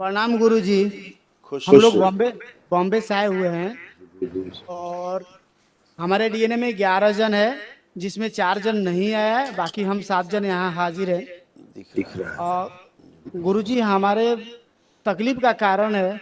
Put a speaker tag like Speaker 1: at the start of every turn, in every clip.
Speaker 1: प्रणाम गुरुजी।
Speaker 2: खुश
Speaker 1: हम
Speaker 2: खुश
Speaker 1: लोग बॉम्बे बॉम्बे से आए हुए हैं और हमारे डीएनए में 11 जन है, जिसमें 4 जन नहीं आया है, बाकी हम 7 जन यहाँ हाजिर हैं।
Speaker 2: दिख रहा है।
Speaker 1: और गुरुजी हमारे तकलीफ का कारण है,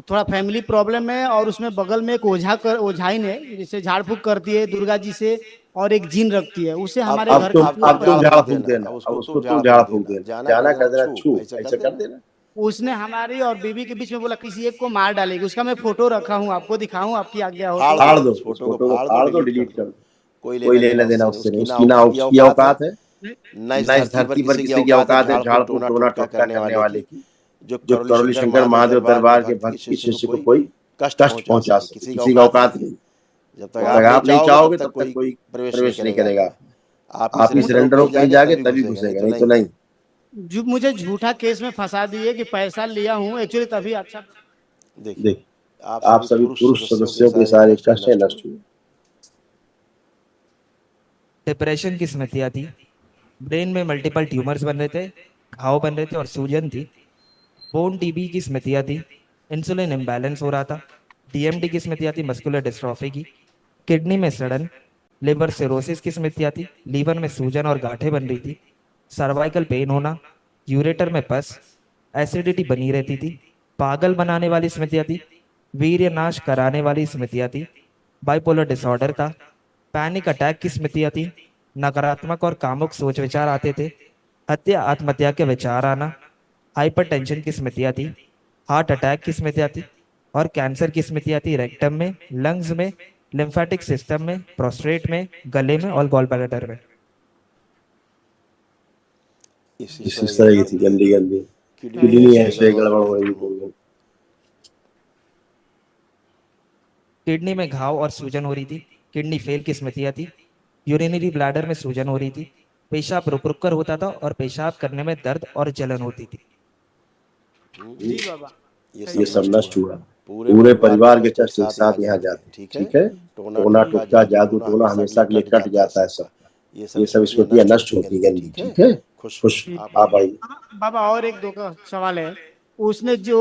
Speaker 1: थोड़ा फैमिली प्रॉब्लम है और उसमें बगल में एक ओझाइन है, जिसे झाड़ फूक करती है दुर्गा जी से, और एक जीन रखती है, उसे
Speaker 2: अब
Speaker 1: हमारे
Speaker 2: अब
Speaker 1: घर
Speaker 2: तुम
Speaker 1: का
Speaker 2: अब
Speaker 1: पूरा
Speaker 2: तुम
Speaker 1: परिवार।
Speaker 2: झाड़ फूक देना,
Speaker 3: अब
Speaker 2: अब उसको
Speaker 3: उसको
Speaker 2: तुम
Speaker 3: तुम
Speaker 2: झाड़
Speaker 3: झाड़
Speaker 2: फूक
Speaker 3: फूक
Speaker 2: देना,
Speaker 3: देना,
Speaker 2: जाना
Speaker 3: जाना
Speaker 2: कह देना
Speaker 3: कर देना
Speaker 2: छू,
Speaker 3: छू,
Speaker 2: ऐसा कर
Speaker 3: ऐसा कर
Speaker 2: देना।
Speaker 3: देना।
Speaker 1: उसने हमारी और बीवी के बीच में बोला किसी एक को मार डालेगी। उसका मैं फोटो रखा हूँ, आपको दिखाऊं, आपकी आज्ञा हो
Speaker 2: फाड़
Speaker 1: तो।
Speaker 2: दो,
Speaker 3: फाड़ दो,
Speaker 2: उस
Speaker 3: उस
Speaker 2: फोटो को
Speaker 3: फोटो को
Speaker 2: फाड़ दो,
Speaker 3: फाड़ दो,
Speaker 2: डिलीट कर
Speaker 3: डिलीट कर
Speaker 2: दो।
Speaker 3: दो।
Speaker 2: कोई
Speaker 3: कोई
Speaker 2: लेना देना
Speaker 3: लेना देना
Speaker 2: उससे नहीं,
Speaker 3: उससे नहीं,
Speaker 2: उसकी ना
Speaker 3: उसकी ना
Speaker 2: उसकी
Speaker 3: उसकी
Speaker 2: औकात है,
Speaker 3: औकात है,
Speaker 2: ना इस
Speaker 3: ना इस
Speaker 2: धरती पर
Speaker 3: धरती पर
Speaker 2: किसी की
Speaker 3: किसी की
Speaker 2: औकात है
Speaker 3: औकात है
Speaker 2: झाड़
Speaker 3: झाड़
Speaker 2: फूक
Speaker 3: फूक
Speaker 2: टोना
Speaker 3: टोना
Speaker 2: टोटका
Speaker 3: टोटका
Speaker 2: करने
Speaker 3: करने
Speaker 2: वाले
Speaker 3: वाले
Speaker 2: की।
Speaker 3: की।
Speaker 2: जो
Speaker 3: जो
Speaker 2: करौली
Speaker 3: करौली
Speaker 2: शंकर
Speaker 3: शंकर
Speaker 2: महादेव
Speaker 3: महादेव
Speaker 2: दरबार के
Speaker 3: दरबार के
Speaker 2: भक्त
Speaker 3: भक्त
Speaker 2: की
Speaker 3: की
Speaker 2: शिष्य को
Speaker 3: शिष्य को
Speaker 2: कोई
Speaker 3: कोई
Speaker 2: कष्ट
Speaker 3: कष्ट
Speaker 2: पहुंचा
Speaker 3: पहुंचा
Speaker 2: सके,
Speaker 3: सके,
Speaker 2: किसी का
Speaker 3: किसी का
Speaker 2: औकात नहीं
Speaker 3: औकात
Speaker 2: है।
Speaker 3: नहीं।
Speaker 2: जब तक
Speaker 3: जब
Speaker 2: आप
Speaker 3: तक
Speaker 2: नहीं
Speaker 3: आप नहीं
Speaker 2: चाहोगे तब
Speaker 3: चाहोगे
Speaker 2: तक
Speaker 3: तब तक
Speaker 2: कोई
Speaker 3: कोई
Speaker 2: प्रवेश नहीं
Speaker 3: प्रवेश नहीं
Speaker 2: करेगा
Speaker 3: करेगा।
Speaker 2: इसमें। आप ही
Speaker 3: आप ही
Speaker 2: सरेंडर हो
Speaker 3: सरेंडर हो
Speaker 2: कहीं
Speaker 3: कहीं
Speaker 2: जाके
Speaker 3: जाके
Speaker 2: तभी
Speaker 3: तभी
Speaker 2: घुसेगा, नहीं
Speaker 3: घुसेगा,
Speaker 2: तो
Speaker 3: नहीं तो
Speaker 2: नहीं।
Speaker 3: नहीं।
Speaker 1: जो मुझे झूठा केस में फंसा दिए कि पैसा लिया हूँ एक्चुअली, तभी अच्छा।
Speaker 2: देखिए,
Speaker 3: देख,
Speaker 2: आप
Speaker 3: आप
Speaker 2: सभी
Speaker 3: सभी
Speaker 2: पुरुष
Speaker 3: पुरुष
Speaker 2: सदस्यों के
Speaker 3: सदस्यों के
Speaker 2: सारे
Speaker 3: सारे
Speaker 2: कष्ट
Speaker 3: कष्ट
Speaker 2: नष्ट हुए।
Speaker 3: नष्ट हुए।
Speaker 4: डिप्रेशन की स्मृतियाँ थी। ब्रेन में मल्टीपल ट्यूमर्स बन रहे थे, घाव बन रहे थे और सूजन थी। बोन टीबी की स्मृतियाँ थी। इंसुलिन इम्बैलेंस हो रहा था। डीएमडी की स्मृतियाँ थी, मस्कुलर डिस्ट्रॉफी की। किडनी में सड़न। लिवर सिरोसिस की स्मृतियाँ थी, लीवर में सूजन और गांठें बन रही थी। सर्वाइकल पेन होना। यूरेटर में पस। एसिडिटी बनी रहती थी। पागल बनाने वाली स्मृतियाँ थी। वीर्य नाश कराने वाली स्मृतियाँ थी। बाइपोलर डिसऑर्डर था। पैनिक अटैक की स्मृतियाँ थी। नकारात्मक और कामुक सोच विचार आते थे। हत्या आत्महत्या के विचार आना। हाइपरटेंशन की स्मृतियाँ थी। हार्ट अटैक की स्मृतियाँ थी। और कैंसर की स्मृतियाँ थी रेक्टम में, लंग्स में, लिम्फेटिक सिस्टम में, प्रोस्टेट में, गले में और गॉल ब्लैडर में।
Speaker 2: इस
Speaker 3: इस
Speaker 2: तरह की
Speaker 3: तरह
Speaker 2: थी
Speaker 3: की थी
Speaker 2: गंदी
Speaker 3: गंदी
Speaker 2: गंदी।
Speaker 3: गंदी।
Speaker 2: किडनी
Speaker 3: किडनी
Speaker 2: ऐसे
Speaker 3: ऐसे
Speaker 2: गड़बड़
Speaker 3: गड़बड़
Speaker 2: हो
Speaker 3: हो
Speaker 2: रही
Speaker 3: रही
Speaker 2: थी।
Speaker 3: थी।
Speaker 4: किडनी में घाव और सूजन हो रही थी। किडनी फेल की स्मृतियाँ थी। यूरिनरी ब्लैडर में सूजन हो रही थी। पेशाब रुक रुक कर होता था और पेशाब करने में दर्द और जलन होती थी।
Speaker 1: जी बाबा,
Speaker 2: ये
Speaker 1: सही
Speaker 3: ये
Speaker 2: सब
Speaker 1: है।
Speaker 3: सब
Speaker 2: नष्ट हुआ।
Speaker 3: नष्ट हुआ।
Speaker 2: पूरे
Speaker 3: पूरे
Speaker 2: परिवार के
Speaker 3: परिवार के
Speaker 2: कष्ट एक
Speaker 3: कष्ट एक
Speaker 2: साथ यहाँ
Speaker 3: साथ यहाँ
Speaker 2: जाते हैं,
Speaker 3: जाते हैं,
Speaker 2: ठीक है।
Speaker 3: ठीक है।
Speaker 2: टोना
Speaker 3: टोना
Speaker 2: टोटका
Speaker 3: टुटका
Speaker 2: जादू
Speaker 3: जादू
Speaker 2: टोना
Speaker 3: टोना
Speaker 2: हमेशा के लिए
Speaker 3: हमेशा के लिए
Speaker 2: कट
Speaker 3: कट
Speaker 2: जाता है
Speaker 3: जाता है
Speaker 2: सबका।
Speaker 3: सबका।
Speaker 2: ये सब
Speaker 3: ये सब
Speaker 2: स्मृतियाँ
Speaker 3: स्मृतियाँ
Speaker 2: नष्ट
Speaker 3: नष्ट
Speaker 2: होती
Speaker 3: होती
Speaker 2: गंदी,
Speaker 3: गंदी,
Speaker 2: ठीक है।
Speaker 3: ठीक है।
Speaker 2: खुश
Speaker 3: खुश
Speaker 1: ठीक
Speaker 2: आप
Speaker 1: है।
Speaker 3: आप
Speaker 2: आइए।
Speaker 3: आइए।
Speaker 1: बाबा और एक दो का सवाल है। उसने जो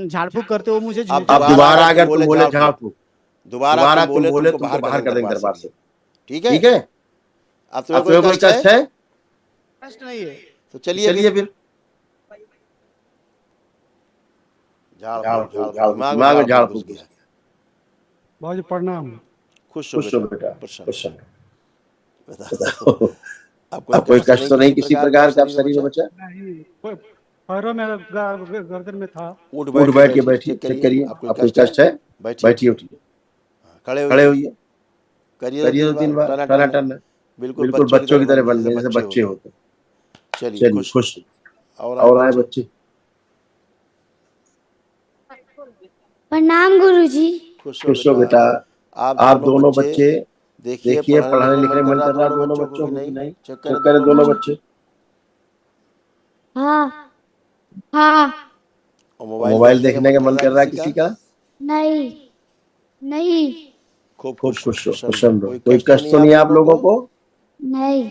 Speaker 1: झाड़ फूक करते, वो मुझे
Speaker 2: अब
Speaker 1: झूठा
Speaker 3: अब
Speaker 2: दोबारा
Speaker 1: केस।
Speaker 2: अगर
Speaker 3: दोबारा
Speaker 2: तुम
Speaker 3: अगर तुम
Speaker 2: बोले
Speaker 3: बोले
Speaker 2: झाड़
Speaker 3: झाड़
Speaker 2: फूक,
Speaker 3: फूक,
Speaker 2: दोबारा
Speaker 3: दोबारा
Speaker 2: तुम
Speaker 3: तुम
Speaker 2: बोले
Speaker 3: बोले
Speaker 2: तुमको
Speaker 3: तुमको
Speaker 2: बाहर कर
Speaker 3: बाहर
Speaker 2: देंगे
Speaker 3: कर देंगे
Speaker 2: दरबार से
Speaker 3: दरबार
Speaker 2: भी।
Speaker 3: से,
Speaker 2: ठीक है।
Speaker 3: ठीक है।
Speaker 2: अब तुम्हें
Speaker 3: अब
Speaker 2: कोई
Speaker 3: तुम्हें कोई
Speaker 2: कष्ट है
Speaker 3: कष्ट है
Speaker 1: कष्ट नहीं है।
Speaker 2: तो
Speaker 3: तो
Speaker 2: चलिए
Speaker 3: चलिए
Speaker 2: फिर।
Speaker 3: फिर। झाड़ फूक झाड़ फूक,
Speaker 2: दिमाग में
Speaker 3: दिमाग
Speaker 2: झाड़
Speaker 3: में
Speaker 2: फूक
Speaker 3: झाड़
Speaker 2: घुस
Speaker 3: फूक
Speaker 2: गया।
Speaker 3: घुस गया।
Speaker 1: बहुत प्रणाम।
Speaker 2: खुश हो
Speaker 3: खुश हो
Speaker 2: बेटा,
Speaker 3: बेटा,
Speaker 2: प्रसन्न
Speaker 3: प्रसन्न
Speaker 2: हो। बताओ,
Speaker 3: बताओ।
Speaker 2: अब कोई
Speaker 3: अब कोई
Speaker 2: कष्ट तो
Speaker 3: कष्ट
Speaker 2: नहीं
Speaker 3: तो नहीं
Speaker 2: किसी
Speaker 3: किसी
Speaker 2: प्रकार का आप
Speaker 3: प्रकार का अब
Speaker 2: शरीर में
Speaker 3: शरीर में
Speaker 2: बचा।
Speaker 3: बचा।
Speaker 1: नहीं, पैरों में गर्दन में था।
Speaker 2: उठ
Speaker 3: उठ
Speaker 2: बैठ के
Speaker 3: बैठ के
Speaker 2: बैठिए,
Speaker 3: बैठिए,
Speaker 2: चेक
Speaker 3: चेक
Speaker 2: करिए,
Speaker 3: करिए,
Speaker 2: आप कोई
Speaker 3: अब कोई
Speaker 2: कष्ट है।
Speaker 3: कष्ट है।
Speaker 2: बैठिए
Speaker 3: बैठिए,
Speaker 2: उठिए,
Speaker 3: उठिए,
Speaker 2: खड़े
Speaker 3: खड़े
Speaker 2: होइए,
Speaker 3: होइए,
Speaker 2: करिए दो
Speaker 3: करिए
Speaker 2: तीन
Speaker 3: दो
Speaker 2: बार
Speaker 3: तीन बार
Speaker 2: टना
Speaker 3: टना
Speaker 2: टन।
Speaker 3: टन।
Speaker 2: बिल्कुल
Speaker 3: बिल्कुल
Speaker 2: बच्चों की
Speaker 3: बच्चों
Speaker 2: तरह
Speaker 3: की तरह
Speaker 2: बन गए
Speaker 3: बन
Speaker 2: जैसे
Speaker 3: गए जैसे
Speaker 2: बच्चे
Speaker 3: बच्चे
Speaker 2: होते हैं।
Speaker 3: होते हैं।
Speaker 2: चलिए
Speaker 3: चलिए
Speaker 2: खुश।
Speaker 3: खुश।
Speaker 2: और आए
Speaker 3: और आए
Speaker 2: बच्चे।
Speaker 3: बच्चे।
Speaker 5: प्रणाम गुरुजी।
Speaker 2: खुश हो
Speaker 3: खुश हो
Speaker 2: बेटा।
Speaker 3: बेटा।
Speaker 2: आप
Speaker 3: आप
Speaker 2: दोनों
Speaker 3: दोनों
Speaker 2: बच्चे
Speaker 3: बच्चे
Speaker 2: देखिए,
Speaker 3: देखिए,
Speaker 2: पढ़ाने
Speaker 3: पढ़ाने
Speaker 2: लिखने
Speaker 3: लिखने
Speaker 2: मन
Speaker 3: में
Speaker 2: कर
Speaker 3: मन
Speaker 2: रहा
Speaker 3: कर रहा
Speaker 2: दोनों
Speaker 3: दोनों
Speaker 2: बच्चों को
Speaker 3: बच्चों
Speaker 2: कि
Speaker 3: को कि
Speaker 2: नहीं।
Speaker 3: नहीं।
Speaker 2: चेक
Speaker 3: चेक
Speaker 2: करें
Speaker 3: करें
Speaker 2: दोनों
Speaker 3: दोनों
Speaker 2: बच्चे।
Speaker 3: बच्चे।
Speaker 5: हाँ हाँ।
Speaker 2: और
Speaker 3: और
Speaker 2: मोबाइल
Speaker 3: मोबाइल
Speaker 2: देखने का
Speaker 3: देखने
Speaker 2: मन
Speaker 3: का
Speaker 2: कर
Speaker 3: मन
Speaker 2: रहा
Speaker 3: कर रहा है
Speaker 2: किसी का।
Speaker 3: किसी का।
Speaker 5: नहीं नहीं
Speaker 2: खूब
Speaker 3: खूब
Speaker 2: खुश रहो,
Speaker 3: खुश रहो,
Speaker 2: प्रसन्न रहो।
Speaker 3: प्रसन्न रहो।
Speaker 2: कोई
Speaker 3: कोई
Speaker 2: कष्ट तो
Speaker 3: कष्ट
Speaker 2: नहीं
Speaker 3: तो
Speaker 2: आप
Speaker 3: नहीं आप
Speaker 2: लोगों को।
Speaker 3: लोगों को।
Speaker 5: नहीं।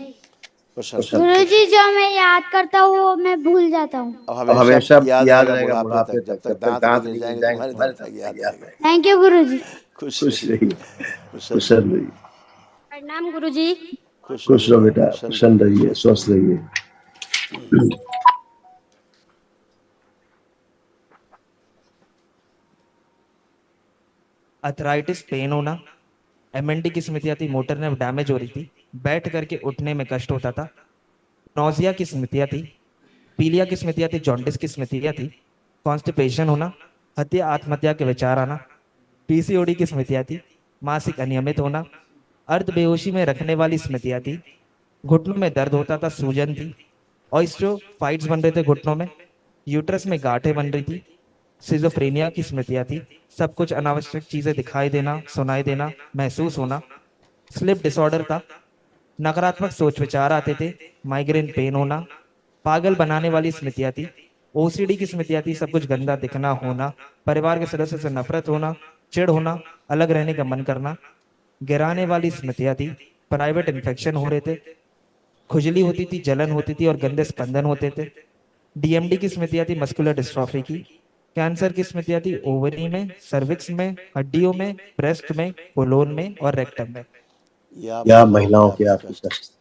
Speaker 2: प्रसन्न
Speaker 3: प्रसन्न।
Speaker 2: खुश।
Speaker 5: गुरुजी, जो मैं याद करता हूँ वो मैं भूल जाता हूँ।
Speaker 2: अब
Speaker 3: अब
Speaker 2: हमेशा
Speaker 3: हमेशा
Speaker 2: याद
Speaker 3: याद
Speaker 2: रहेगा
Speaker 3: रहेगा
Speaker 2: बुढ़ापे
Speaker 3: बुढ़ापे
Speaker 2: तक, जब
Speaker 3: तक,
Speaker 2: तक
Speaker 3: जब तक
Speaker 2: दांत नहीं
Speaker 3: दांत
Speaker 2: गिर
Speaker 3: नहीं गिर
Speaker 2: जाएंगे
Speaker 3: जाएंगे
Speaker 2: तुम्हारे तब
Speaker 3: तुम्हारे,
Speaker 2: तक
Speaker 3: तब तक
Speaker 2: याद
Speaker 3: याद
Speaker 2: रहेगा।
Speaker 3: रहेगा।
Speaker 5: थैंक यू गुरुजी।
Speaker 2: खुश
Speaker 3: खुश
Speaker 2: रहिए,
Speaker 3: रहिए,
Speaker 2: प्रसन्न
Speaker 3: प्रसन्न
Speaker 2: रहिए।
Speaker 3: रहिए।
Speaker 5: प्रणाम गुरुजी।
Speaker 2: खुश रहो
Speaker 3: खुश रहो
Speaker 2: बेटा,
Speaker 3: बेटा,
Speaker 2: प्रसन्न
Speaker 3: प्रसन्न
Speaker 2: रहिए,
Speaker 3: रहिए,
Speaker 2: स्वस्थ
Speaker 3: स्वस्थ
Speaker 2: रहिए।
Speaker 3: रहिए।
Speaker 4: अथराइटिस पेन होना। एमएनडी की स्मृतियाँ थी, मोटर nerve डैमेज हो रही थी। बैठ करके उठने में कष्ट होता था। नौजिया की स्मृतियाँ थी। पीलिया की स्मृतियाँ थी। जॉन्डिस की स्मृतियाँ थी। कॉन्स्टिपेशन होना। हत्या आत्महत्या के विचार आना। पीसीओडी की स्मृतियाँ थी। मासिक अनियमित होना। अर्ध बेहोशी में रखने वाली स्मृतियाँ थी। घुटनों में दर्द होता था, सूजन थी। ऑस्टियोफाइट्स बन रहे थे घुटनों में। यूट्रस में गांठें बन रही थी। सिजोफ्रेनिया की स्मृतियाँ थी। सब कुछ अनावश्यक चीजें दिखाई देना, सुनाई देना, महसूस होना। स्लिप डिसऑर्डर था। नकारात्मक सोच विचार आते थे। माइग्रेन पेन होना। पागल बनाने वाली स्मृतियाँ थी। ओसीडी की स्मृतियाँ थी। सब कुछ गंदा दिखना होना। परिवार के सदस्य से नफरत होना। चिढ़ होना। अलग रहने का मन करना। गिराने वाली स्मृतियाँ थी। प्राइवेट इन्फेक्शन हो रहे थे। खुजली होती थी, जलन होती थी और गंदे स्पंदन होते थे। डीएमडी की स्मृतियां थी मस्कुलर डिस्ट्रॉफी की। कैंसर की स्मृतियां थी ओवरी में, सर्विक्स में, हड्डियों में, ब्रेस्ट में, कोलोन में और रेक्टम में।
Speaker 3: या महिलाओं के आपकी कष्ट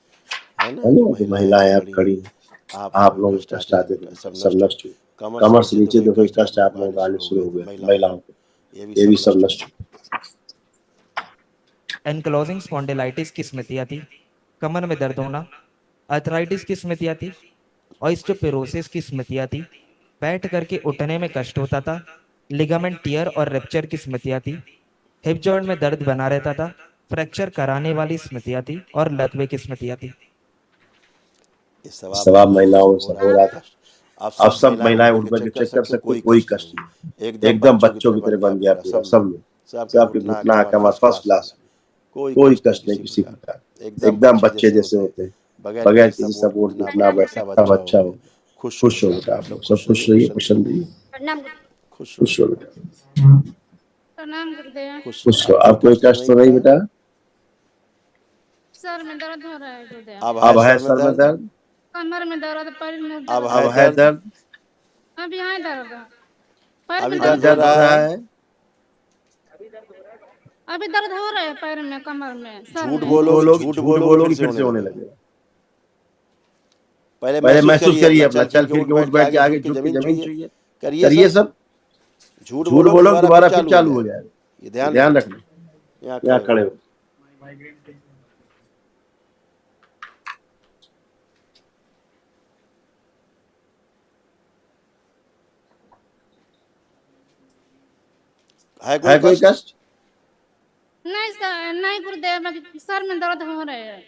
Speaker 3: है ना, जो महिलाएं आप खड़ी हैं, आप लोगों को कष्ट आते थे, सब नष्ट हुए। कमर से नीचे तो कोई कष्ट आप लोगों को आने शुरू हो गए महिलाओं को, ये भी सब नष्ट हुए।
Speaker 4: एनक्लोजिंग स्पॉन्डिलाइटिस की स्मृतियां थी, कमर में दर्द होना। अर्थराइटिस की स्मृतियां थी, ऑस्टियोपोरोसिस की स्मृतियां थी, बैठ करके उठने में कष्ट होता था। लिगामेंट टियर और रेप्चर की स्मृतियां थी, हिप जॉइंट में दर्द बना रहता था। फ्रैक्चर कराने वाली स्मृतियां थी और लकवे की स्मृतियां थी।
Speaker 3: सवाब महिलाओं से हो रहा था। अब सब महिलाएं उठ बैठ के चेक कर सकते, कोई कष्ट नहीं, एकदम बच्चों की तरह बन गया पूरा सब लोग। सबके घुटना कमर फर्स्ट क्लास, कोई कष्ट नहीं किसी प्रकार, एकदम बच्चे जैसे होते हैं, बगैर किसी सपोर्ट के अपना बैठा बच्चा हो। खुश हो बेटा, आप लोग सब खुश रहिए, प्रसन्न रहिए,
Speaker 5: प्रणाम
Speaker 3: खुश हो बेटा,
Speaker 5: प्रणाम गुरुदेव।
Speaker 3: खुश हो। अब कोई कष्ट तो नहीं बेटा?
Speaker 5: सर में दर्द हो रहा है गुरुदेव।
Speaker 3: अब है सर में दर्द,
Speaker 5: कमर में दर्द, पैर में
Speaker 3: अब
Speaker 5: दर्द,
Speaker 3: है दर्द,
Speaker 5: अभी यहाँ दर्द, पैर
Speaker 3: अभी
Speaker 5: में
Speaker 3: दर्द
Speaker 5: दर्द,
Speaker 3: हो रहा है।
Speaker 5: अभी दर्द हो रहा है पैर में, कमर में, सर
Speaker 3: झूठ
Speaker 5: में।
Speaker 3: बोलोगी फिर से होने लगेगा। पहले महसूस करिए अपना, चल फिर के उठ बैठ के आगे झुक के जमीन छुइए, करिए सब। झूठ बोलो दोबारा फिर चालू हो जाएगा, ये ध्यान रखना। यहाँ खड़े हो, है कोई कष्ट?
Speaker 5: नहीं सर, नहीं गुरुदेव, अभी सर में दर्द हो रहा है।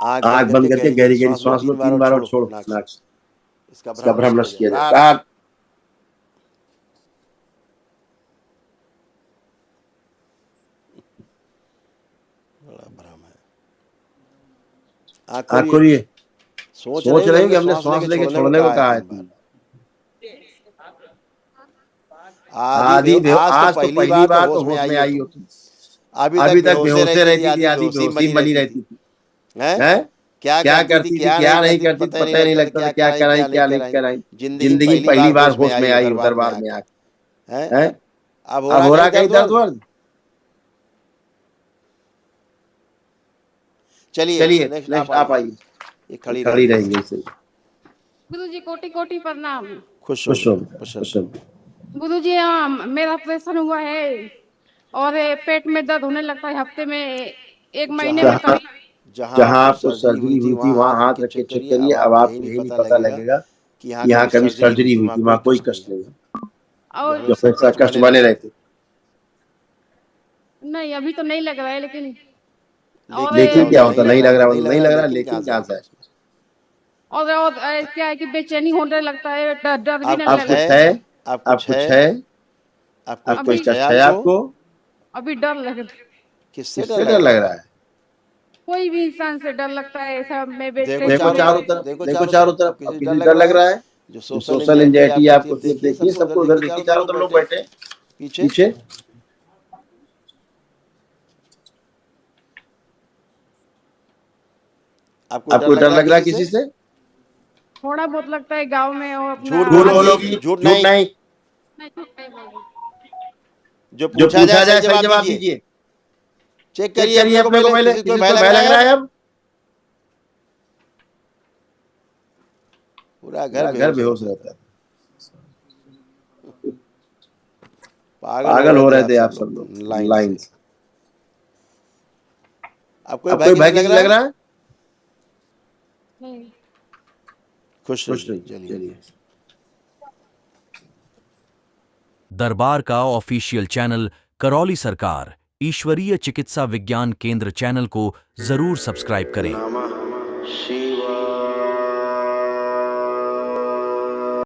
Speaker 3: आँख बंद करके गहरी गहरी सांस लो 3 बार और छोड़ो नाक से। इसका भ्रम नष्ट किया जाए। स्टार्ट। बड़ा भ्रम है। आँख खोलिए, सोच रहे हो कि हमने सांस लेके छोड़ने को कहा है। आधी आज तो पहली बार तो होश में आई हो तुम। अभी तक बेहोश रहती थी, आधी बेहोशी बनी रहती थी, हैं? क्या करती थी, क्या नहीं करती, पता ही नहीं लगता था क्या कराई क्या नहीं कराई। जिंदगी पहली बार होश में आई दरबार में आके, हैं? अब हो रहा कहीं दर्द वर्द? चलिए नेक्स्ट आप आइए, ये खड़ी रहेंगे इसे।
Speaker 5: गुरुजी कोटि कोटि प्रणाम।
Speaker 3: खुश हो।
Speaker 5: गुरुजी मेरा ऑपरेशन हुआ है और पेट में दर्द होने लगता है हफ्ते में, 1 महीने में कभी। जहाँ
Speaker 3: आपको सर्जरी हुई थी वहाँ हाथ रख के चेक करिए, अब आपको यही नहीं पता लगेगा कि यहाँ कभी सर्जरी हुई थी, वहाँ कोई कष्ट नहीं है।
Speaker 5: और
Speaker 3: जो हमेशा कष्ट बने रहते।
Speaker 5: नहीं अभी तो नहीं लग रहा है, लेकिन
Speaker 3: क्या होता, नहीं लग रहा लेकिन क्या होता है?
Speaker 5: और क्या है कि बेचैनी होने लगता है, डर भी नहीं
Speaker 3: आप
Speaker 5: लगता
Speaker 3: कुछ
Speaker 5: है।
Speaker 3: है, आप कुछ है, आप कोई कष्ट है आपको?
Speaker 5: अभी डर लग रहा है।
Speaker 3: किससे डर लग रहा है?
Speaker 5: कोई भी इंसान से डर लगता है, सब में
Speaker 3: देखो चारों तरफ किसी से डर लग रहा है? जो सोशल एंजाइटी आपको देखिए, सबको उधर देखिए, चारों तरफ लोग बैठे पीछे। आपको डर लग रहा है किसी से?
Speaker 5: थोड़ा बहुत लगता है गांव में। और
Speaker 3: झूठ बोलोगी? झूठ नहीं। जो पूछा जाए सही जवाब दीजिए। चेक करिए अपने को पहले, किसी को भय लग रहा है? अब पूरा घर बेहोश रहता है। पागल हो रहे थे आप सब लोग लाइन से। आपको भय किसी लग रहा है?
Speaker 5: नहीं।
Speaker 3: खुश चलिए।
Speaker 6: दरबार का ऑफिशियल चैनल करौली सरकार ईश्वरीय चिकित्सा विज्ञान केंद्र चैनल को जरूर सब्सक्राइब करें।